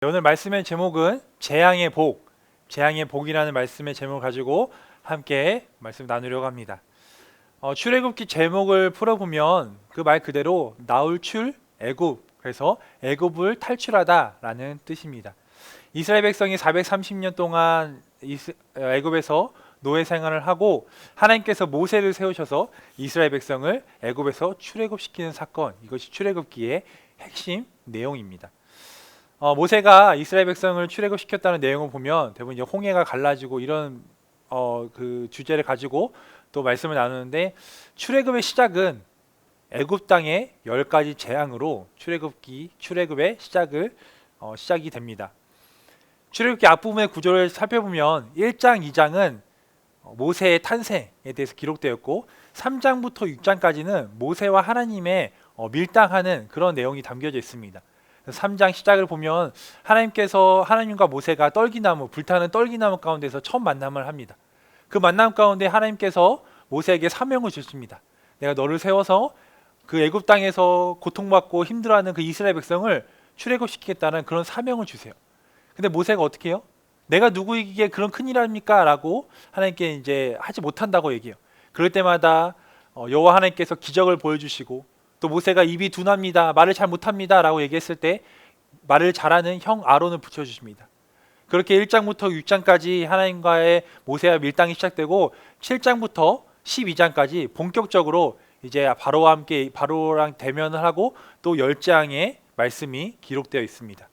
오늘 말씀의 제목은 재앙의 복, 재앙의 복이라는 말씀의 제목을 가지고 함께 말씀 나누려고 합니다. 출애굽기 제목을 풀어보면 그 말 그대로 나올 출 애굽, 그래서 애굽을 탈출하다라는 뜻입니다. 이스라엘 백성이 430년 동안 애굽에서 노예 생활을 하고 하나님께서 모세를 세우셔서 이스라엘 백성을 애굽에서 출애굽시키는 사건, 이것이 출애굽기의 핵심 내용입니다. 모세가 이스라엘 백성을 출애굽시켰다는 내용을 보면 대부분 이제 홍해가 갈라지고 이런 그 주제를 가지고 또 말씀을 나누는데, 출애굽의 시작은 애굽 땅의 10가지 재앙으로 출애굽의 시작이 됩니다. 출애굽기 앞부분의 구조를 살펴보면 1장, 2장은 모세의 탄생에 대해서 기록되었고 3장부터 6장까지는 모세와 하나님의 밀당하는 그런 내용이 담겨져 있습니다. 3장 시작을 보면 하나님께서 하나님과 모세가 불타는 떨기나무 가운데서 처음 만남을 합니다. 그 만남 가운데 하나님께서 모세에게 사명을 주십니다. 내가 너를 세워서 그 애굽 땅에서 고통받고 힘들어하는 그 이스라엘 백성을 출애굽시키겠다는 그런 사명을 주세요. 근데 모세가 어떻게 해요? 내가 누구이기에 그런 큰일입니까? 라고 하나님께 이제 하지 못한다고 얘기해요. 그럴 때마다 여호와 하나님께서 기적을 보여주시고, 또 모세가 입이 둔합니다, 말을 잘 못합니다 라고 얘기했을 때 말을 잘하는 형 아론을 붙여주십니다. 그렇게 1장부터 6장까지 하나님과의 모세와 밀당이 시작되고 7장부터 12장까지 본격적으로 이제 바로랑 대면을 하고 또 10장의 말씀이 기록되어 있습니다.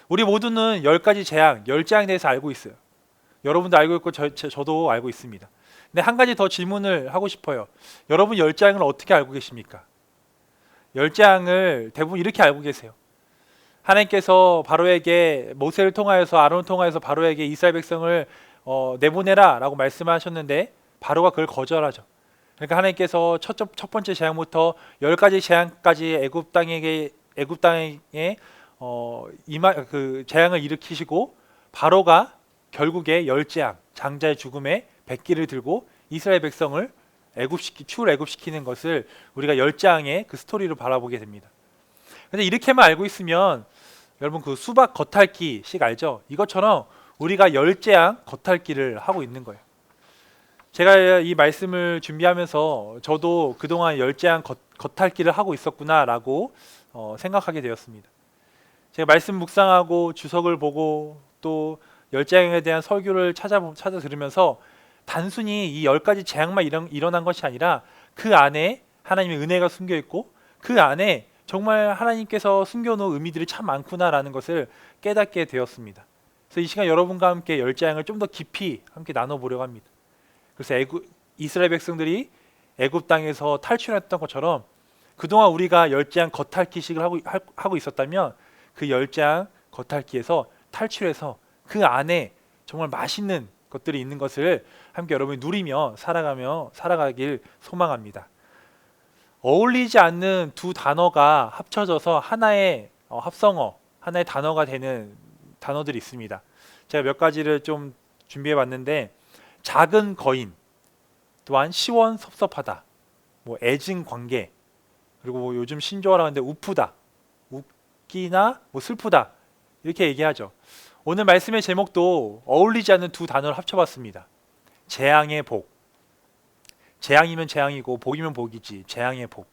우리 모두는 10가지 재앙, 10재앙에 대해서 알고 있어요. 여러분도 알고 있고 저도 알고 있습니다. 근데 한 가지 더 질문을 하고 싶어요. 여러분 10재앙을 어떻게 알고 계십니까? 10재앙을 대부분 이렇게 알고 계세요. 하나님께서 바로에게 모세를 통하여서 아론을 통하여서 바로에게 이스라엘 백성을 내보내라 라고 말씀하셨는데 바로가 그걸 거절하죠. 그러니까 하나님께서 첫 번째 재앙부터 10가지 재앙까지 애굽 땅에 그 재앙을 일으키시고, 바로가 결국에 10재앙, 장자의 죽음에 백기를 들고 이스라엘 백성을 출애굽시키는 것을 우리가 10장의 그 스토리로 바라보게 됩니다. 근데 이렇게만 알고 있으면 여러분 그 수박 겉핥기식 알죠? 이것처럼 우리가 10재앙 겉핥기를 하고 있는 거예요. 제가 이 말씀을 준비하면서 저도 그동안 10재앙 겉핥기를 하고 있었구나 라고 생각하게 되었습니다. 제가 말씀 묵상하고 주석을 보고 또 10재앙에 대한 설교를 찾아 들으면서 단순히 이 10가지 재앙만 일어난 것이 아니라 그 안에 하나님의 은혜가 숨겨 있고 그 안에 정말 하나님께서 숨겨놓은 의미들이 참 많구나라는 것을 깨닫게 되었습니다. 그래서 이 시간 여러분과 함께 10재앙을 좀 더 깊이 함께 나눠보려고 합니다. 그래서 이스라엘 백성들이 애굽 땅에서 탈출했던 것처럼 그동안 우리가 10재앙 겉핥기식을 하고 있었다면 그 10재앙 겉핥기에서 탈출해서 그 안에 정말 맛있는 것들이 있는 것을 함께 여러분이 누리며 살아가길 소망합니다. 어울리지 않는 두 단어가 합쳐져서 하나의 합성어, 하나의 단어가 되는 단어들이 있습니다. 제가 몇 가지를 좀 준비해 봤는데, 작은 거인, 또한 시원섭섭하다, 뭐 애증 관계, 그리고 뭐 요즘 신조어라 하는데 우프다, 웃기나 뭐 슬프다 이렇게 얘기하죠. 오늘 말씀의 제목도 어울리지 않는 두 단어를 합쳐봤습니다. 재앙의 복. 재앙이면 재앙이고 복이면 복이지. 재앙의 복.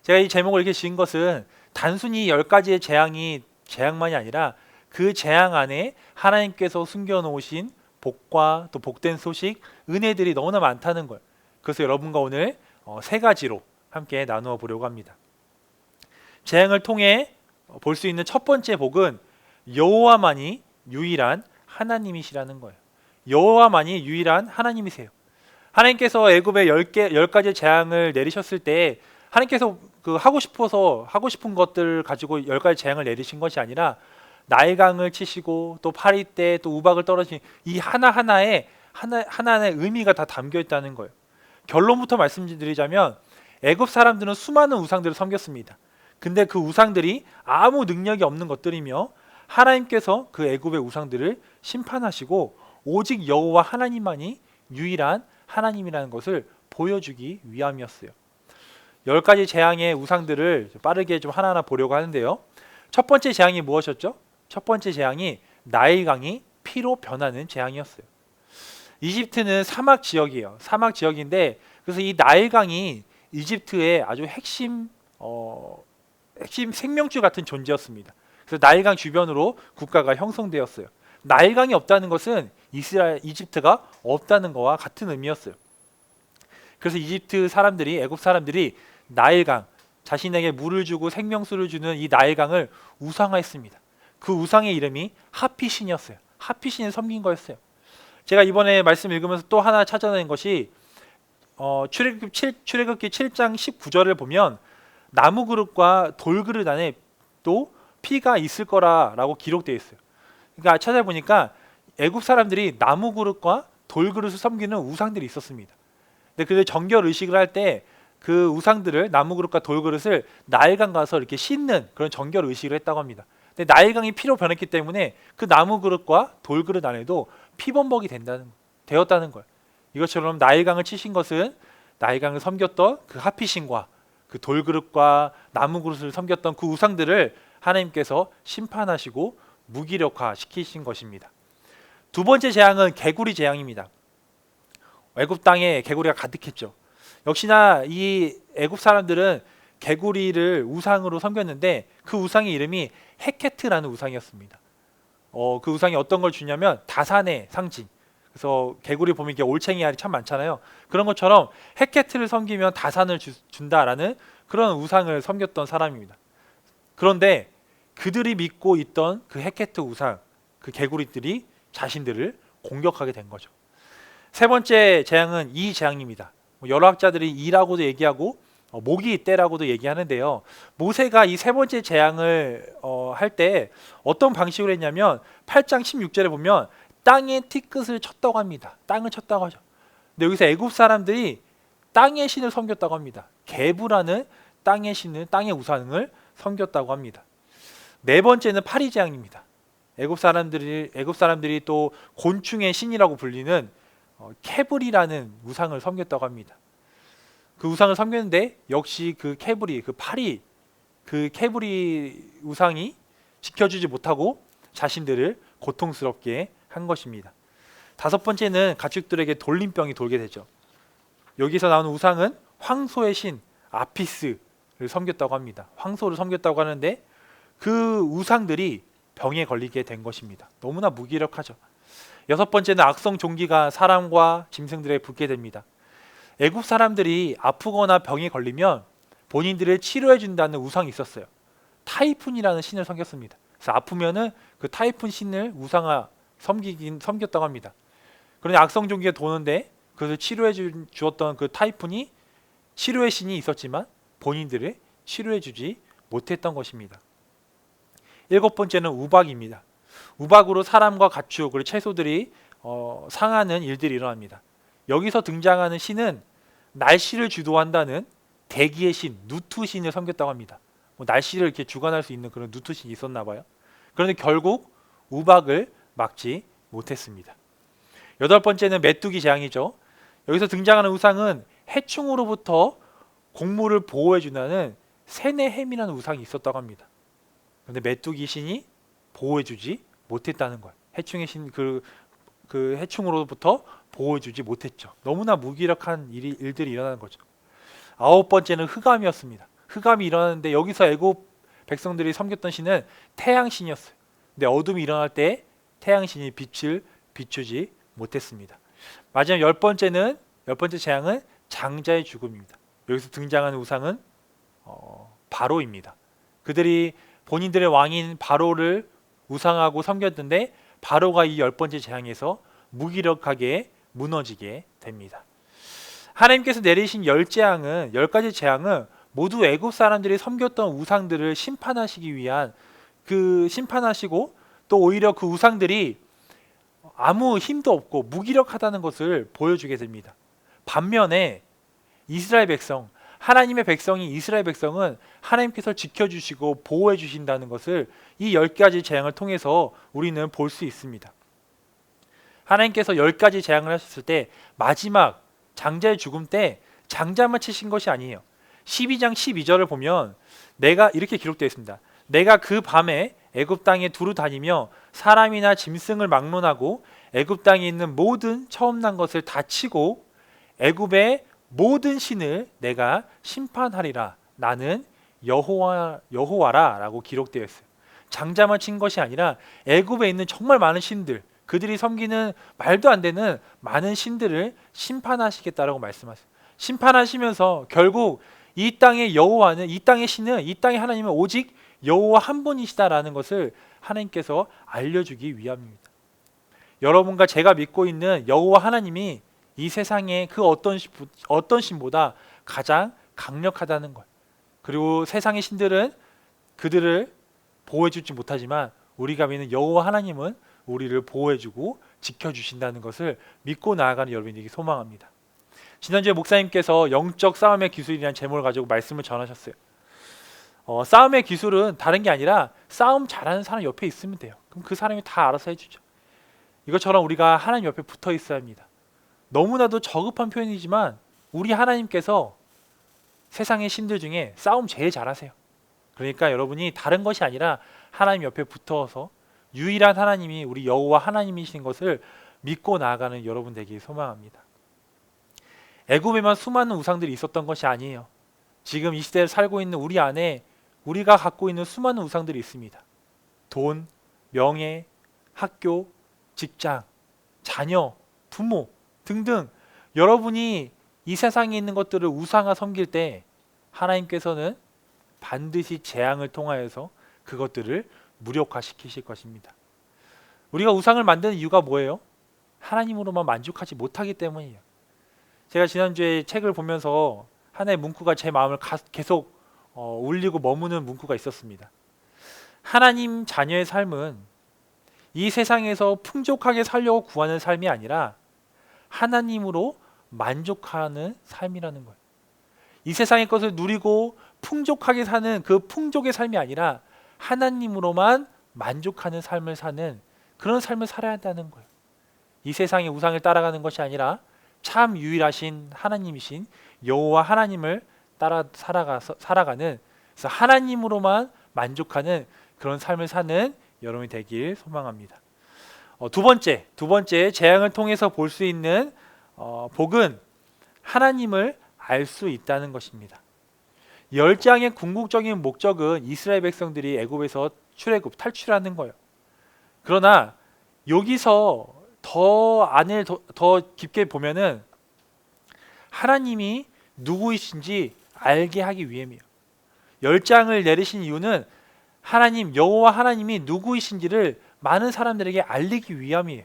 제가 이 제목을 이렇게 지은 것은 단순히 10가지의 재앙만이 아니라 그 재앙 안에 하나님께서 숨겨놓으신 복과 또 복된 소식, 은혜들이 너무나 많다는 거예요. 그래서 여러분과 오늘 3가지로 함께 나누어 보려고 합니다. 재앙을 통해 볼 수 있는 첫 번째 복은 여호와만이 유일한 하나님이시라는 거예요. 여호와만이 유일한 하나님이세요. 하나님께서 애굽에 10가지 재앙을 내리셨을 때 하나님께서 하고 싶은 것들을 가지고 10가지 재앙을 내리신 것이 아니라 나일강을 치시고 또 파리떼 또 우박을 떨어진 이 하나하나의 의미가 다 담겨 있다는 거예요. 결론부터 말씀드리자면 애굽 사람들은 수많은 우상들을 섬겼습니다. 근데 그 우상들이 아무 능력이 없는 것들이며 하나님께서 그 애굽의 우상들을 심판하시고 오직 여호와 하나님만이 유일한 하나님이라는 것을 보여주기 위함이었어요. 10가지 재앙의 우상들을 빠르게 좀 하나하나 보려고 하는데요. 첫 번째 재앙이 무엇이었죠? 첫 번째 재앙이 나일강이 피로 변하는 재앙이었어요. 이집트는 사막 지역이에요. 사막 지역인데 그래서 이 나일강이 이집트의 아주 핵심 생명줄 같은 존재였습니다. 그래서 나일강 주변으로 국가가 형성되었어요. 나일강이 없다는 것은 이집트가 없다는 것과 같은 의미였어요. 그래서 이집트 사람들이, 애굽 사람들이 나일강, 자신에게 물을 주고 생명수를 주는 이 나일강을 우상화했습니다. 그 우상의 이름이 하피신이었어요. 하피신을 섬긴 거였어요. 제가 이번에 말씀 읽으면서 또 하나 찾아낸 것이 출애굽기 7장 19절을 보면 나무 그릇과 돌 그릇 안에 또 피가 있을 거라고 기록되어 있어요. 그러니까 찾아보니까 애굽 사람들이 나무 그릇과 돌 그릇을 섬기는 우상들이 있었습니다. 근데 그 정결 의식을 할 때 그 우상들을, 나무 그릇과 돌 그릇을 나일강 가서 이렇게 씻는 그런 정결 의식을 했다고 합니다. 근데 나일강이 피로 변했기 때문에 그 나무 그릇과 돌 그릇 안에도 피범벅이 되었다는 거예요. 이것처럼 나일강을 치신 것은 나일강을 섬겼던 그 하피신과 그 돌 그릇과 나무 그릇을 섬겼던 그 우상들을 하나님께서 심판하시고 무기력화 시키신 것입니다. 두 번째 재앙은 개구리 재앙입니다. 애굽 땅에 개구리가 가득했죠. 역시나 이 애굽 사람들은 개구리를 우상으로 섬겼는데 그 우상의 이름이 헤케트라는 우상이었습니다. 그 우상이 어떤 걸 주냐면 다산의 상징. 그래서 개구리 보면 이게 올챙이 알이 참 많잖아요. 그런 것처럼 헤케트를 섬기면 다산을 준다라는 그런 우상을 섬겼던 사람입니다. 그런데 그들이 믿고 있던 그 헤케트 우상, 그 개구리들이 자신들을 공격하게 된 거죠. 세 번째 재앙은 이 재앙입니다. 여러 학자들이 이라고도 얘기하고 모기 떼라고도 얘기하는데요. 모세가 이 세 번째 재앙을 할 때 어떤 방식으로 했냐면 8장 16절에 보면 땅에 티끝을 쳤다고 합니다. 땅을 쳤다고 하죠. 근데 여기서 애굽 사람들이 땅의 신을 섬겼다고 합니다. 게부라는 땅의 신을, 땅의 우상을 섬겼다고 합니다. 네 번째는 파리 재앙입니다. 애굽 사람들이 또 곤충의 신이라고 불리는 케불이라는 우상을 섬겼다고 합니다. 그 우상을 섬겼는데 역시 그 케불이, 그 케불이 우상이 지켜주지 못하고 자신들을 고통스럽게 한 것입니다. 다섯 번째는 가축들에게 돌림병이 돌게 되죠. 여기서 나오는 우상은 황소의 신 아피스를 섬겼다고 합니다. 황소를 섬겼다고 하는데 그 우상들이 병에 걸리게 된 것입니다. 너무나 무기력하죠. 여섯 번째는 악성 종기가 사람과 짐승들에 붙게 됩니다. 애굽 사람들이 아프거나 병에 걸리면 본인들을 치료해 준다는 우상이 있었어요. 타이푼이라는 신을 섬겼습니다. 그래서 아프면은 그 타이푼 신을 우상화 섬겼다고 합니다. 그런데 악성 종기가 도는데 그것을 치료해 주었던 그 타이푼이 치료의 신이 있었지만 본인들을 치료해 주지 못했던 것입니다. 일곱 번째는 우박입니다. 우박으로 사람과 가축 그리고 채소들이 상하는 일들이 일어납니다. 여기서 등장하는 신은 날씨를 주도한다는 대기의 신 누투 신을 섬겼다고 합니다. 날씨를 이렇게 주관할 수 있는 그런 누투 신이 있었나 봐요. 그런데 결국 우박을 막지 못했습니다. 여덟 번째는 메뚜기 재앙이죠. 여기서 등장하는 우상은 해충으로부터 곡물을 보호해 준다는 세네햄이라는 우상이 있었다고 합니다. 그런데 메뚜기 신이 보호해주지 못했다는 거예요. 해충의 신 그 해충으로부터 보호해주지 못했죠. 너무나 무기력한 일들이 일어나는 거죠. 아홉 번째는 흑암이었습니다. 흑암이 일어나는데 여기서 애굽 백성들이 섬겼던 신은 태양신이었어요. 근데 어둠이 일어날 때 태양신이 빛을 비추지 못했습니다. 마지막 열 번째 재앙은 장자의 죽음입니다. 여기서 등장하는 우상은 바로입니다. 그들이 본인들의 왕인 바로를 우상하고 섬겼는데 바로가 이 열 번째 재앙에서 무기력하게 무너지게 됩니다. 하나님께서 내리신 열 가지 재앙은 모두 애굽 사람들이 섬겼던 우상들을 심판하시기 위한 심판하시고 또 오히려 그 우상들이 아무 힘도 없고 무기력하다는 것을 보여주게 됩니다. 반면에 하나님의 백성인 이스라엘 백성은 하나님께서 지켜주시고 보호해 주신다는 것을 이 10가지 재앙을 통해서 우리는 볼 수 있습니다. 하나님께서 10가지 재앙을 하셨을 때 마지막 장자의 죽음 때 장자만 치신 것이 아니에요. 12장 12절을 보면 이렇게 기록되어 있습니다. 내가 그 밤에 애굽 땅에 두루 다니며 사람이나 짐승을 막론하고 애굽 땅에 있는 모든 처음 난 것을 다 치고 애굽의 모든 신을 내가 심판하리라. 나는 여호와라라고 기록되어 있어요. 장자만 친 것이 아니라 애굽에 있는 정말 많은 신들, 그들이 섬기는 말도 안 되는 많은 신들을 심판하시겠다라고 말씀하세요. 심판하시면서 결국 이 땅의 여호와는, 이 땅의 신은, 이 땅의 하나님은 오직 여호와 한 분이시다라는 것을 하나님께서 알려주기 위함입니다. 여러분과 제가 믿고 있는 여호와 하나님이 이 세상의 그 어떤 신보다 가장 강력하다는 것. 그리고 세상의 신들은 그들을 보호해주지 못하지만 우리가 믿는 여호와 하나님은 우리를 보호해주고 지켜주신다는 것을 믿고 나아가는 여러분에게 소망합니다. 지난주에 목사님께서 영적 싸움의 기술이라는 제목을 가지고 말씀을 전하셨어요. 싸움의 기술은 다른 게 아니라 싸움 잘하는 사람 옆에 있으면 돼요. 그럼 그 사람이 다 알아서 해주죠. 이것처럼 우리가 하나님 옆에 붙어 있어야 합니다. 너무나도 저급한 표현이지만 우리 하나님께서 세상의 신들 중에 싸움 제일 잘하세요. 그러니까 여러분이 다른 것이 아니라 하나님 옆에 붙어서 유일한 하나님이 우리 여호와 하나님이신 것을 믿고 나아가는 여러분 되길 소망합니다. 애굽에만 수많은 우상들이 있었던 것이 아니에요. 지금 이 시대를 살고 있는 우리 안에 우리가 갖고 있는 수많은 우상들이 있습니다. 돈, 명예, 학교, 직장, 자녀, 부모 등등 여러분이 이 세상에 있는 것들을 우상화 섬길 때 하나님께서는 반드시 재앙을 통하여서 그것들을 무력화시키실 것입니다. 우리가 우상을 만드는 이유가 뭐예요? 하나님으로만 만족하지 못하기 때문이에요. 제가 지난주에 책을 보면서 하나의 문구가 제 마음을 계속 울리고 머무는 문구가 있었습니다. 하나님 자녀의 삶은 이 세상에서 풍족하게 살려고 구하는 삶이 아니라 하나님으로 만족하는 삶이라는 거예요. 이 세상의 것을 누리고 풍족하게 사는 그 풍족의 삶이 아니라 하나님으로만 만족하는 삶을 사는 그런 삶을 살아야 한다는 거예요. 이 세상의 우상을 따라가는 것이 아니라 참 유일하신 하나님이신 여호와 하나님을 따라 살아가는, 그래서 하나님으로만 만족하는 그런 삶을 사는 여러분이 되길 소망합니다. 두 번째 재앙을 통해서 볼 수 있는 복은 하나님을 알 수 있다는 것입니다. 열 재앙의 궁극적인 목적은 이스라엘 백성들이 애굽에서 탈출하는 거예요. 그러나 여기서 더 깊게 보면은 하나님이 누구이신지 알게 하기 위함이에요. 열 재앙을 내리신 이유는 하나님 여호와 하나님이 누구이신지를 많은 사람들에게 알리기 위함이에요.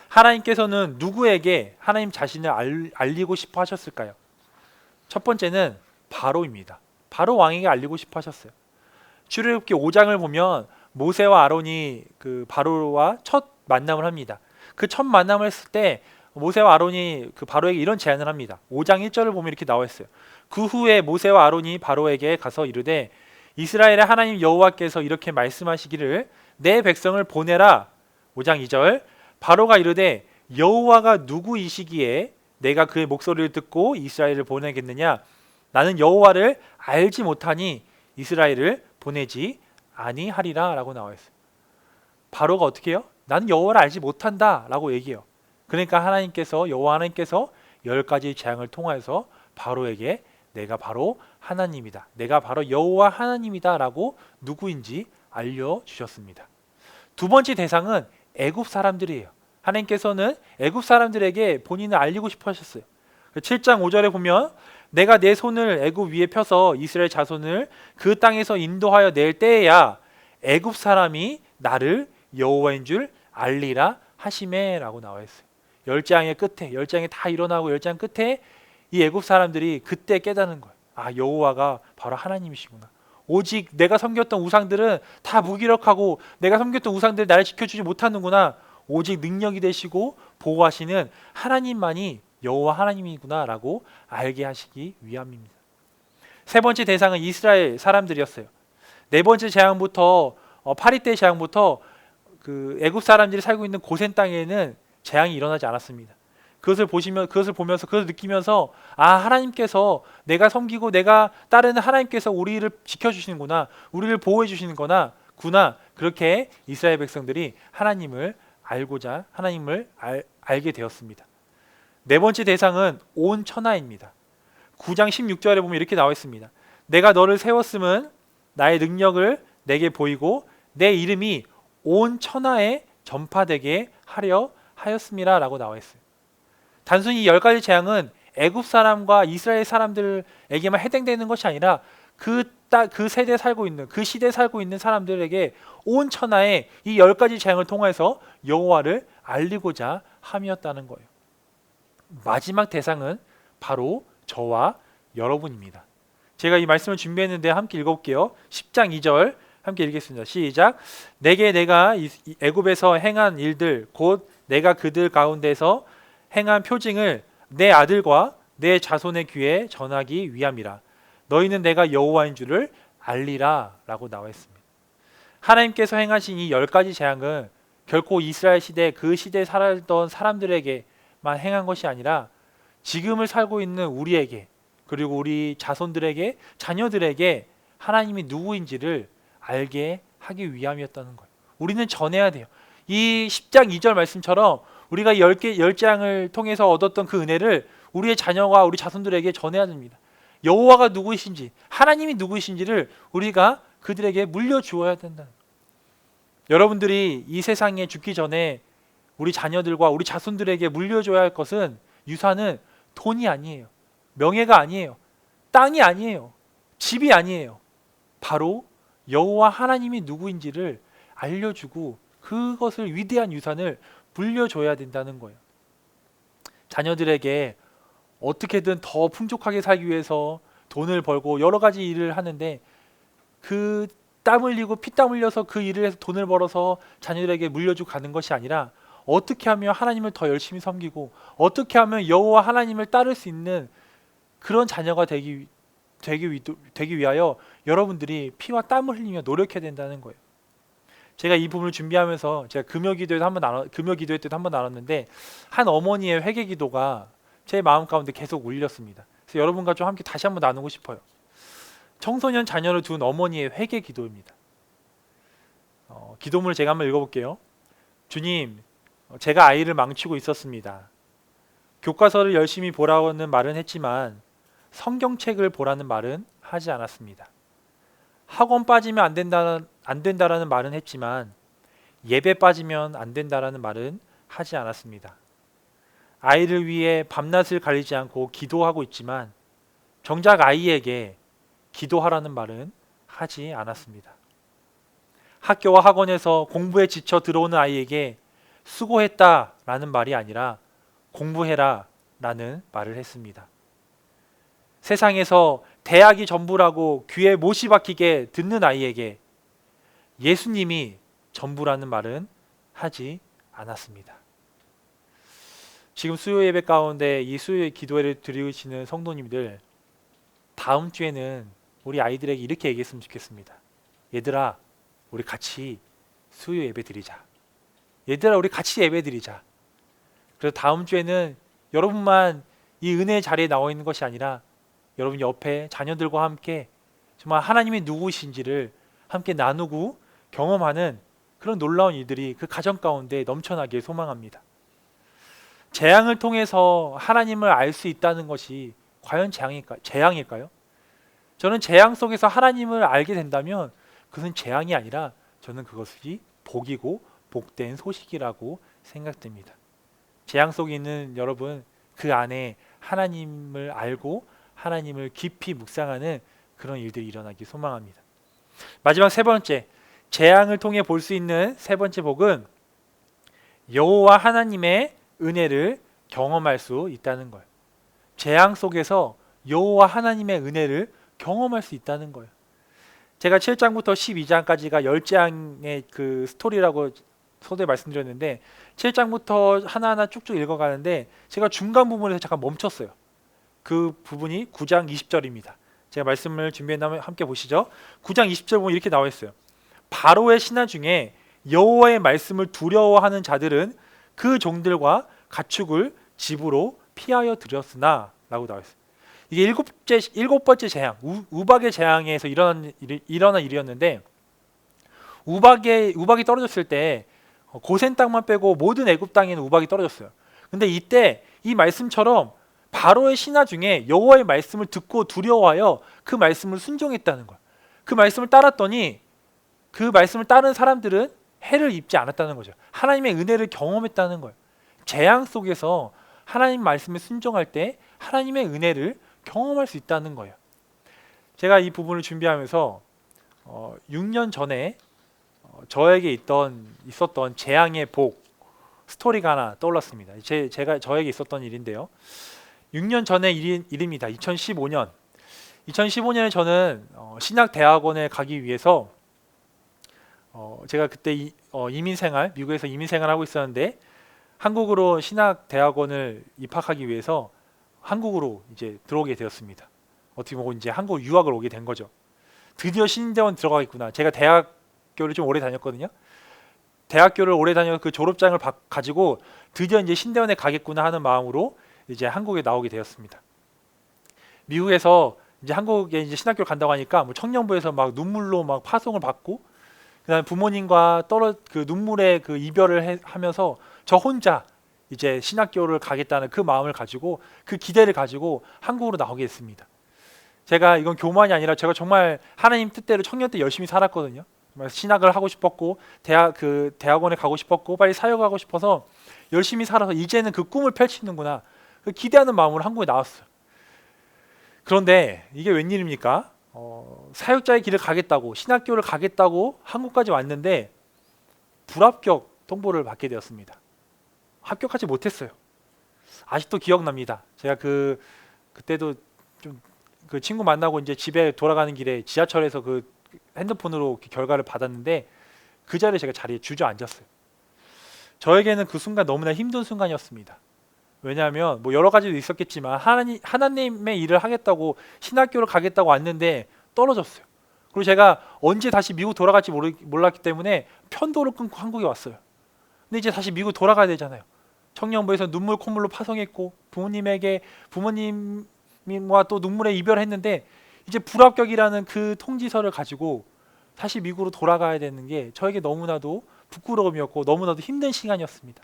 하나님께서는 누구에게 하나님 자신을 알리고 싶어 하셨을까요? 첫 번째는 바로입니다. 바로 왕에게 알리고 싶어 하셨어요. 출애굽기 5장을 보면 모세와 아론이 그 바로와 첫 만남을 합니다. 그 첫 만남을 했을 때 모세와 아론이 그 바로에게 이런 제안을 합니다. 5장 1절을 보면 이렇게 나와 있어요. 그 후에 모세와 아론이 바로에게 가서 이르되 이스라엘의 하나님 여호와께서 이렇게 말씀하시기를 내 백성을 보내라. 5장 2절 바로가 이르되 여호와가 누구이시기에 내가 그의 목소리를 듣고 이스라엘을 보내겠느냐? 나는 여호와를 알지 못하니 이스라엘을 보내지 아니하리라 라고 나와 있어요. 바로가 어떻게 해요? 나는 여호와를 알지 못한다 라고 얘기해요. 그러니까 여호와 하나님께서 10가지 재앙을 통하여서 바로에게 내가 바로 하나님이다, 내가 바로 여호와 하나님이다 라고 누구인지 알려주셨습니다. 두 번째 대상은 애굽 사람들이에요. 하나님께서는 애굽 사람들에게 본인을 알리고 싶어 하셨어요. 7장 5절에 보면 내가 내 손을 애굽 위에 펴서 이스라엘 자손을 그 땅에서 인도하여 낼 때에야 애굽 사람이 나를 여호와인 줄 알리라 하시매 라고 나와 있어요. 열재앙의 끝에, 열재앙이 다 일어나고 열재앙 끝에 이 애굽 사람들이 그때 깨닫는 거예요. 아, 여호와가 바로 하나님이시구나. 오직 내가 섬겼던 우상들은 다 무기력하고 내가 섬겼던 우상들이 나를 지켜주지 못하는구나. 오직 능력이 되시고 보호하시는 하나님만이 여호와 하나님이구나 라고 알게 하시기 위함입니다. 세 번째 대상은 이스라엘 사람들이었어요. 네 번째 재앙부터 파리 때 재앙부터 그 애굽 사람들이 살고 있는 고센 땅에는 재앙이 일어나지 않았습니다. 그것을 보면서 그것을 느끼면서 아, 하나님께서 내가 섬기고 내가 따르는 하나님께서 우리를 지켜주시는구나, 우리를 보호해 주시는구나, 구나 그렇게 이스라엘 백성들이 하나님을 알게 되었습니다. 네 번째 대상은 온 천하입니다. 9장 16절에 보면 이렇게 나와 있습니다. 내가 너를 세웠음은 나의 능력을 내게 보이고 내 이름이 온 천하에 전파되게 하려 하였음이라 라고 나와 있어요. 단순히 10가지 재앙은 애굽 사람과 이스라엘 사람들에게만 해당되는 것이 아니라 그 세대에 살고 있는, 그 시대에 살고 있는 사람들에게 온 천하에 이 10가지 재앙을 통해서 여호와를 알리고자 함이었다는 거예요. 마지막 대상은 바로 저와 여러분입니다. 제가 이 말씀을 준비했는데 함께 읽어볼게요. 10장 2절 함께 읽겠습니다. 시작. 내게 내가 애굽에서 행한 일들 곧 내가 그들 가운데서 행한 표징을 내 아들과 내 자손의 귀에 전하기 위함이라. 너희는 내가 여호와인 줄을 알리라 라고 나와 있습니다. 하나님께서 행하신 이 10가지 재앙은 결코 이스라엘 시대 그 시대에 살았던 사람들에게만 행한 것이 아니라 지금을 살고 있는 우리에게, 그리고 우리 자손들에게, 자녀들에게 하나님이 누구인지를 알게 하기 위함이었다는 거예요. 우리는 전해야 돼요. 이 10장 2절 말씀처럼 우리가 10재앙을 통해서 얻었던 그 은혜를 우리의 자녀와 우리 자손들에게 전해야 됩니다. 여호와가 누구이신지, 하나님이 누구이신지를 우리가 그들에게 물려주어야 된다. 여러분들이 이 세상에 죽기 전에 우리 자녀들과 우리 자손들에게 물려줘야 할 것은, 유산은 돈이 아니에요. 명예가 아니에요. 땅이 아니에요. 집이 아니에요. 바로 여호와 하나님이 누구인지를 알려주고 그것을, 위대한 유산을 물려줘야 된다는 거예요. 자녀들에게 어떻게든 더 풍족하게 살기 위해서 돈을 벌고 여러 가지 일을 하는데, 그 땀 흘리고 피땀 흘려서 그 일을 해서 돈을 벌어서 자녀들에게 물려주고 가는 것이 아니라, 어떻게 하면 하나님을 더 열심히 섬기고 어떻게 하면 여호와 하나님을 따를 수 있는 그런 자녀가 되기 위하여 여러분들이 피와 땀을 흘리며 노력해야 된다는 거예요. 제가 이 부분을 준비하면서 제가 금요 기도회 때도 한번 나눴는데, 한 어머니의 회개 기도가 제 마음 가운데 계속 울렸습니다. 그래서 여러분과 좀 함께 다시 한번 나누고 싶어요. 청소년 자녀를 둔 어머니의 회개 기도입니다. 기도문을 제가 한번 읽어볼게요. 주님, 제가 아이를 망치고 있었습니다. 교과서를 열심히 보라는 말은 했지만 성경책을 보라는 말은 하지 않았습니다. 학원 빠지면 안 된다라는 말은 했지만 예배 빠지면 안 된다라는 말은 하지 않았습니다. 아이를 위해 밤낮을 가리지 않고 기도하고 있지만 정작 아이에게 기도하라는 말은 하지 않았습니다. 학교와 학원에서 공부에 지쳐 들어오는 아이에게 수고했다라는 말이 아니라 공부해라라는 말을 했습니다. 세상에서 대학이 전부라고 귀에 못이 박히게 듣는 아이에게 예수님이 전부라는 말은 하지 않았습니다. 지금 수요 예배 가운데 이 수요 기도회를 드리시는 성도님들, 다음 주에는 우리 아이들에게 이렇게 얘기했으면 좋겠습니다. 얘들아, 우리 같이 수요 예배 드리자. 얘들아, 우리 같이 예배 드리자. 그래서 다음 주에는 여러분만 이 은혜의 자리에 나와 있는 것이 아니라 여러분 옆에 자녀들과 함께 정말 하나님이 누구신지를 함께 나누고 경험하는 그런 놀라운 일들이 그 가정 가운데 넘쳐나길 소망합니다. 재앙을 통해서 하나님을 알 수 있다는 것이 과연 재앙일까요? 저는 재앙 속에서 하나님을 알게 된다면 그것은 재앙이 아니라 저는 그것이 복이고 복된 소식이라고 생각됩니다. 재앙 속에 있는 여러분, 그 안에 하나님을 알고 하나님을 깊이 묵상하는 그런 일들이 일어나길 소망합니다. 마지막 세 번째, 재앙을 통해 볼 수 있는 세 번째 복은 여호와 하나님의 은혜를 경험할 수 있다는 거예요. 재앙 속에서 여호와 하나님의 은혜를 경험할 수 있다는 거예요. 제가 7장부터 12장까지가 10재앙의 그 스토리라고 서두에 말씀드렸는데, 7장부터 하나하나 쭉쭉 읽어가는데 제가 중간 부분에서 잠깐 멈췄어요. 그 부분이 9장 20절입니다. 제가 말씀을 준비했다면 함께 보시죠. 9장 20절 보면 이렇게 나와 있어요. 바로의 신하 중에 여호와의 말씀을 두려워하는 자들은 그 종들과 가축을 집으로 피하여 들였으나 라고 나와 있어요. 이게 일곱 번째 재앙, 우박의 재앙에서 일어난 일이었는데, 우박이 떨어졌을 때 고센 땅만 빼고 모든 애굽 땅에는 우박이 떨어졌어요. 근데 이때 이 말씀처럼 바로의 신하 중에 여호와의 말씀을 듣고 두려워하여 그 말씀을 순종했다는 거야. 그 말씀을 따랐더니 그 말씀을 따른 사람들은 해를 입지 않았다는 거죠. 하나님의 은혜를 경험했다는 거예요. 재앙 속에서 하나님 말씀에 순종할 때 하나님의 은혜를 경험할 수 있다는 거예요. 제가 이 부분을 준비하면서 6년 전에 저에게 있었던 재앙의 복 스토리가 하나 떠올랐습니다. 저에게 있었던 일인데요. 6년 전의 일입니다. 2015년. 2015년에 저는 신학대학원에 가기 위해서 제가 그때 미국에서 이민 생활하고 있었는데 한국으로 신학대학원을 입학하기 위해서 한국으로 이제 들어오게 되었습니다. 어떻게 보면 이제 한국 유학을 오게 된 거죠. 드디어 신대원 들어가겠구나. 제가 대학교를 좀 오래 다녔거든요. 대학교를 오래 다녀서 그 졸업장을 가지고 드디어 이제 신대원에 가겠구나 하는 마음으로 이제 한국에 나오게 되었습니다. 미국에서 이제 한국에 이제 신학교를 간다고 하니까 뭐 청년부에서 막 눈물로 막 파송을 받고, 그다음에 부모님과 그 눈물의 그 이별을 하면서 저 혼자 이제 신학교를 가겠다는 그 마음을 가지고 그 기대를 가지고 한국으로 나오게 됐습니다. 제가 이건 교만이 아니라 제가 정말 하나님 뜻대로 청년 때 열심히 살았거든요. 신학을 하고 싶었고 대학원에 가고 싶었고 빨리 사역하고 싶어서 열심히 살아서 이제는 그 꿈을 펼치는구나, 그 기대하는 마음으로 한국에 나왔어요. 그런데 이게 웬일입니까? 사역자의 길을 가겠다고 신학교를 가겠다고 한국까지 왔는데 불합격 통보를 받게 되었습니다. 합격하지 못했어요. 아직도 기억납니다. 제가 그때도 좀 그 친구 만나고 이제 집에 돌아가는 길에 지하철에서 그 핸드폰으로 결과를 받았는데 그 자리에 주저앉았어요. 저에게는 그 순간 너무나 힘든 순간이었습니다. 왜냐하면 뭐 여러 가지도 있었겠지만 하나님의 일을 하겠다고 신학교를 가겠다고 왔는데 떨어졌어요. 그리고 제가 언제 다시 미국 돌아갈지 몰랐기 때문에 편도를 끊고 한국에 왔어요. 근데 이제 다시 미국 돌아가야 되잖아요. 청년부에서 눈물 콧물로 파송했고 부모님과 또 눈물의 이별을 했는데 이제 불합격이라는 그 통지서를 가지고 다시 미국으로 돌아가야 되는 게 저에게 너무나도 부끄러움이었고 너무나도 힘든 시간이었습니다.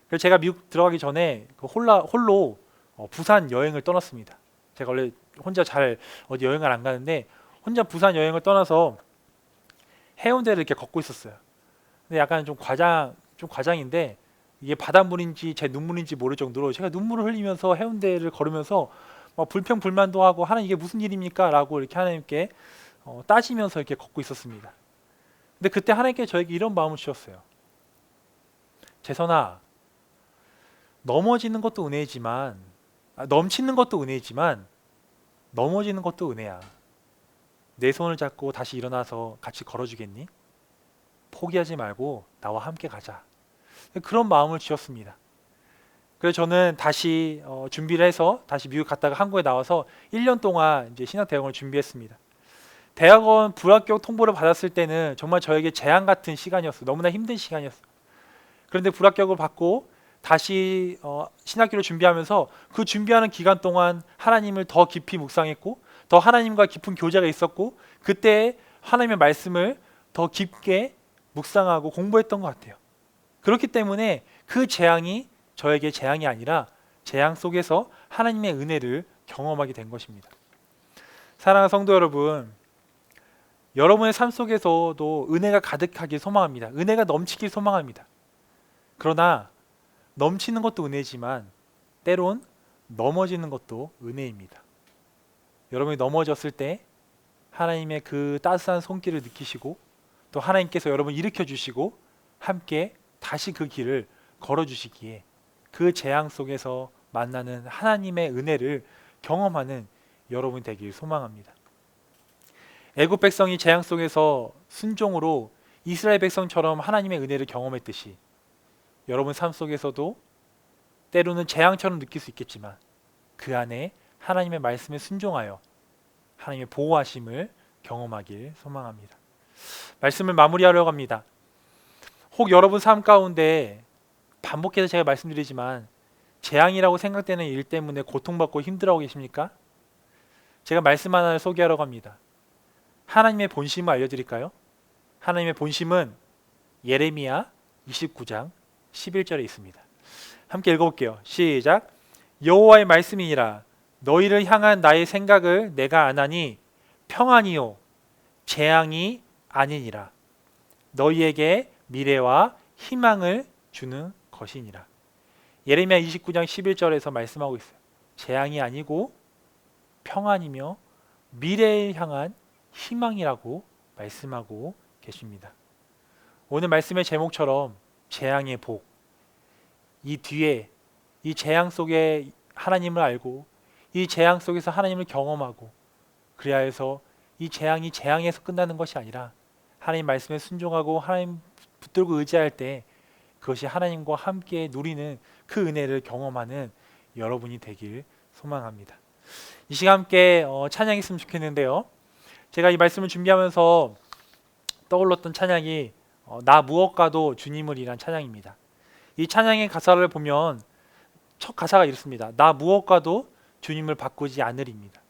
그래서 제가 미국 들어가기 전에 홀로 부산 여행을 떠났습니다. 제가 원래 혼자 잘 어디 여행을 안 가는데 혼자 부산 여행을 떠나서 해운대를 이렇게 걷고 있었어요. 근데 약간 좀 과장인데 이게 바닷물인지 제 눈물인지 모를 정도로 제가 눈물을 흘리면서 해운대를 걸으면서 막 불평불만도 하고 하나님 이게 무슨 일입니까? 라고 이렇게 하나님께 따지면서 이렇게 걷고 있었습니다. 근데 그때 하나님께 저에게 이런 마음을 주셨어요. 재선아, 넘어지는 것도 은혜지만 넘치는 것도 은혜지만 넘어지는 것도 은혜야. 내 손을 잡고 다시 일어나서 같이 걸어주겠니? 포기하지 말고 나와 함께 가자. 그런 마음을 주셨습니다. 그래서 저는 다시 준비를 해서 다시 미국 갔다가 한국에 나와서 1년 동안 이제 신학대학원을 준비했습니다. 대학원 불합격 통보를 받았을 때는 정말 저에게 재앙 같은 시간이었어요. 너무나 힘든 시간이었어요. 그런데 불합격을 받고 다시 신학교를 준비하면서 그 준비하는 기간 동안 하나님을 더 깊이 묵상했고 더 하나님과 깊은 교제가 있었고 그때 하나님의 말씀을 더 깊게 묵상하고 공부했던 것 같아요. 그렇기 때문에 그 재앙이 저에게 재앙이 아니라 재앙 속에서 하나님의 은혜를 경험하게 된 것입니다. 사랑하는 성도 여러분, 여러분의 삶 속에서도 은혜가 가득하길 소망합니다. 은혜가 넘치길 소망합니다. 그러나 넘치는 것도 은혜지만 때론 넘어지는 것도 은혜입니다. 여러분이 넘어졌을 때 하나님의 그 따스한 손길을 느끼시고 또 하나님께서 여러분을 일으켜 주시고 함께 다시 그 길을 걸어주시기에 그 재앙 속에서 만나는 하나님의 은혜를 경험하는 여러분 되길 소망합니다. 애굽 백성이 재앙 속에서 순종으로 이스라엘 백성처럼 하나님의 은혜를 경험했듯이 여러분 삶 속에서도 때로는 재앙처럼 느낄 수 있겠지만 그 안에 하나님의 말씀에 순종하여 하나님의 보호하심을 경험하길 소망합니다. 말씀을 마무리하려고 합니다. 혹 여러분 삶 가운데 반복해서 제가 말씀드리지만 재앙이라고 생각되는 일 때문에 고통받고 힘들어하고 계십니까? 제가 말씀 하나를 소개하려고 합니다. 하나님의 본심을 알려드릴까요? 하나님의 본심은 예레미야 29장 11절에 있습니다. 함께 읽어볼게요. 시작. 여호와의 말씀이니라. 너희를 향한 나의 생각을 내가 아나니 평안이요 재앙이 아니니라. 너희에게 미래와 희망을 주는 것이니라. 예레미야 29장 11절에서 말씀하고 있어요. 재앙이 아니고 평안이며 미래를 향한 희망이라고 말씀하고 계십니다. 오늘 말씀의 제목처럼 재앙의 복, 이 뒤에 이 재앙 속에 하나님을 알고 이 재앙 속에서 하나님을 경험하고 그래야 해서 이 재앙이 재앙에서 끝나는 것이 아니라 하나님 말씀에 순종하고 하나님 붙들고 의지할 때 그것이 하나님과 함께 누리는 그 은혜를 경험하는 여러분이 되길 소망합니다. 이 시간 함께 찬양했으면 좋겠는데요. 제가 이 말씀을 준비하면서 떠올랐던 찬양이 나 무엇과도 주님을 이란 찬양입니다. 이 찬양의 가사를 보면 첫 가사가 이렇습니다. 나 무엇과도 주님을 바꾸지 않으리입니다.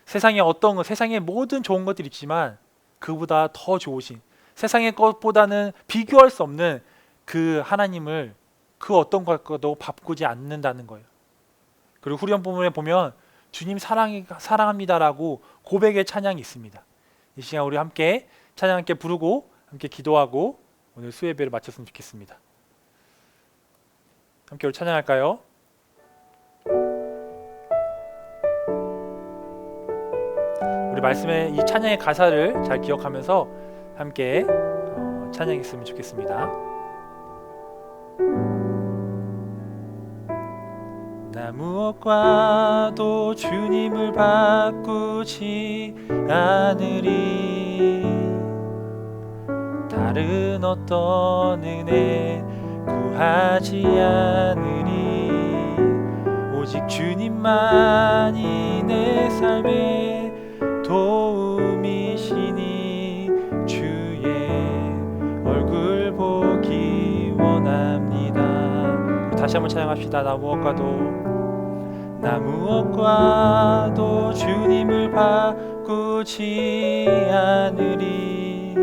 세상에 세상에 모든 좋은 것들이 있지만 그보다 더 좋으신 세상의 것보다는 비교할 수 없는 그 하나님을 그 어떤 것과도 바꾸지 않는다는 거예요. 그리고 후렴 부분에 보면 주님 사랑합니다라고 고백의 찬양이 있습니다. 이 시간 우리 함께 찬양 함께 부르고 함께 기도하고 오늘 수예배를 마쳤으면 좋겠습니다. 함께 우리 찬양할까요? 우리 말씀의 이 찬양의 가사를 잘 기억하면서 함께 찬양했으면 좋겠습니다. 나 무엇과도 주님을 바꾸지 않으리. 다른 어떤 은혜 구하지 않으리. 오직 주님만이 내 삶의 도움이시니 주의 얼굴 보기 원합니다. 다시 한번 찬양합시다. 나 무엇과도 주님을 바꾸지 않으리.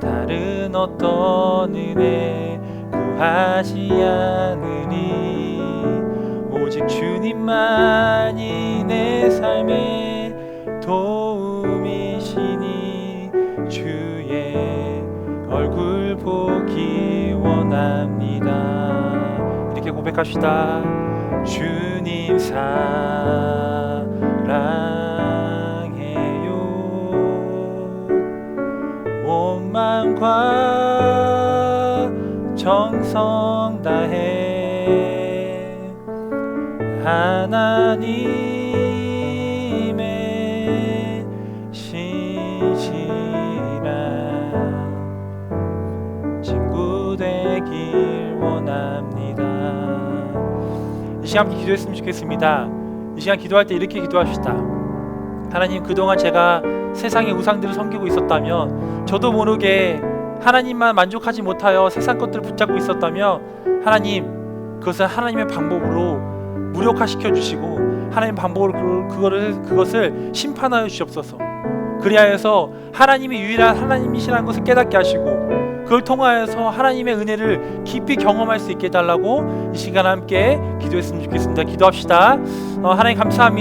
다른 어떤 은혜 구하지 않으리. 오직 주님만이 내 삶의 도움이시니 주의 얼굴 보기 원합니다. 이렇게 고백합시다. 주님 사랑해요. 온 마음과 정성 다해 하나님의 신실한 친구 되길 원합니다. 이 시간 함께 기도했으면 좋겠습니다. 이 시간 기도할 때 이렇게 기도합시다. 하나님, 그동안 제가 세상의 우상들을 섬기고 있었다면, 저도 모르게 하나님만 만족하지 못하여 세상 것들을 붙잡고 있었다면, 하나님, 그것을 하나님의 방법으로 무력화시켜 주시고 하나님 방법으로 그것을 심판하여 주시옵소서. 그리하여서 하나님이 유일한 하나님이시라는 것을 깨닫게 하시고 그걸 통하여서 하나님의 은혜를 깊이 경험할 수 있게 해달라고 이 시간 함께 기도했으면 좋겠습니다. 기도합시다. 하나님 감사합니다.